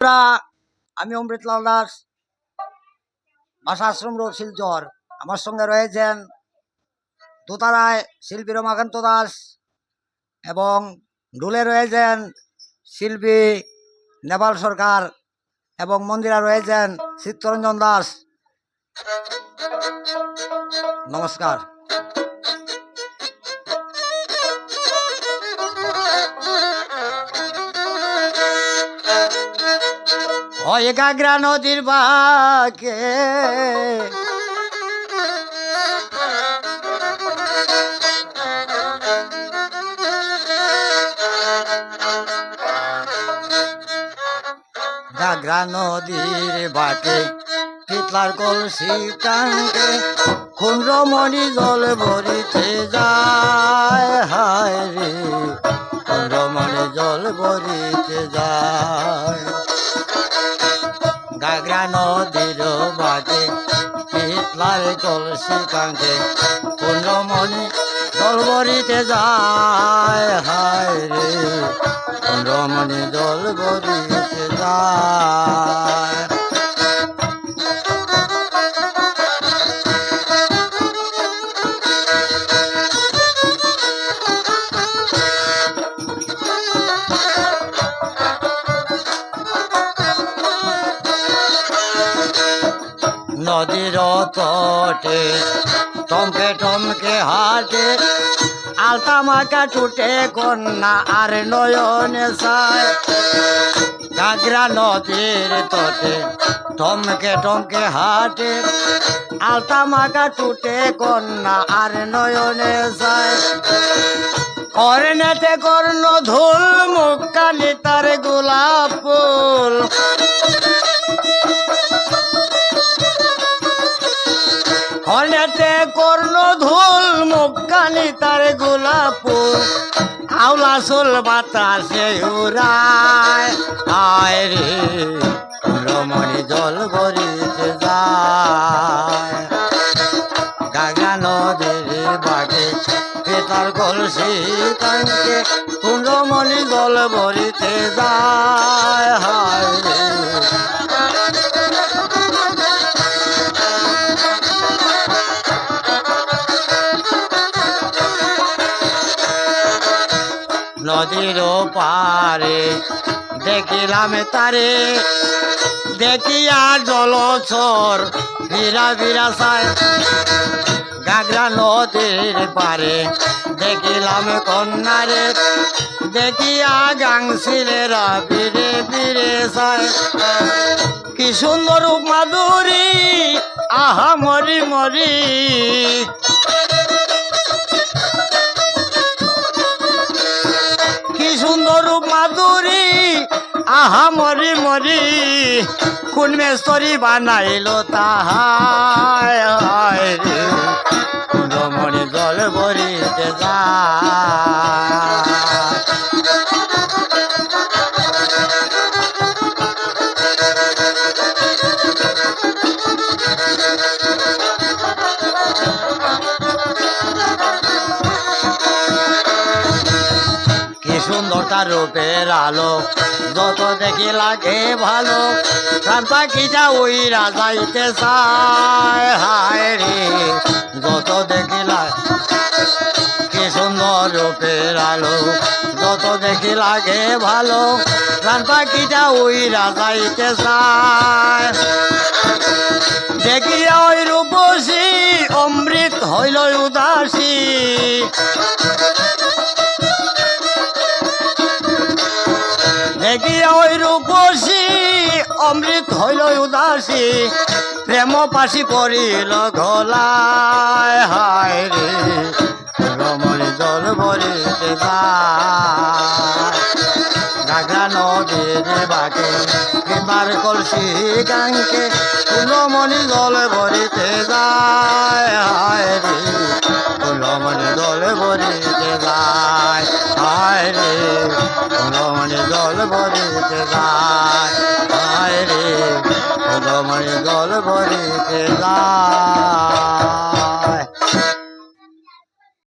আমি অমৃতলাল দাস, ভাষা আশ্রম রোড, শিলচর। আমার সঙ্গে রয়েছেন দোতারায় শিল্পী রমাকান্ত দাস এবং ঢুলে রয়েছেন শিল্পী নেপাল সরকার এবং মন্দিরা রয়েছেন চিত্তরঞ্জন দাস। নমস্কার। ওই গাগরা নদীর বাঁকে গাগরা নদীর বাঁকে পিতলার কলসি কাঙ্কে কুন্দ্রমণি জল ভরিতে যায়, হায় রে কুন্দ্রমণি জল ভরিতে যায়। গাগরা নদীর বাঁকে পিতলার কলসি কাঙ্কে কুন্দ্রমণি জল ভরিতে যায়, হায় রে কুন্দ্রমণি জল ভরিতে যায়। নদীর তটে টমকে টমকে হাটে আলতা মাকা টুটে কন্যা আর নয়নে চায়। গাগরা নদীর তটে টমকে টমকে হাটে আলতা মাকা টুটে কন্যা আর নয়নে চায়। কর্ণেতে কর্ণ ধুল মুখ কালি তার গোলাপ ফুল, কর্ণেতে কর্ণ ধুল মুখ কালি তার গোলাপ ফুল, আওলা চুল বাতাসে উড়ায়, আয় রে রমণী জল ভরিতে যায়। গাগরা নদীর বাঁকে পিতার কলসি কাঙ্কে কুন্দ্রমণি জল ভরিতে যায়, হায় রে। নদীর পারে দেখিলাম তারে দেখিয়া জলছর ভিরা ভিরা চায়। গাগরা নদীর পারে দেখিলাম কন্যারে দেখিয়া গাংশিলেরা ফিরে ফিরে চায়। কি সুন্দর রূপ মাধুরী, আহা মরি মরি, কি সুন্দর রূপ মাধুরী, আহা মরি মরি, কোন মেস্তরি বানাইল তাহায়, হায় রে কুন্দ্রমণি জল ভরিতে যায়। সুন্দর তার রূপের আলো যত দেখি লাগে ভালো, প্রাণ পাখিটা ওই রাজাইতে চায়, হায় রে যত দেখি কি সুন্দর রূপের আলো যত দেখি লাগে ভালো, প্রাণ পাখিটা ওই রাজাইতে চায়। দেখিয়া ওই রূপসী অমৃত হইল উদাসী, দেখিয়া ওই রূপসী অমৃত হইল উদাসী, প্রেম পাশি পড়িল গলায়, হায় রে রমণী জল ভরিতে যায়। গাগরা নদীর বাঁকে পিতার কলসি কাঙ্কে কুন্দ্রমণি জল ভরিতে যায়, হায় রে কুন্দ্রমণি জল ভরিতে যায়, হায় রে কুন্দ্রমণি জল ভরিতে যায়, হায় রে কুন্দ্রমণি জল ভরিতে যায়।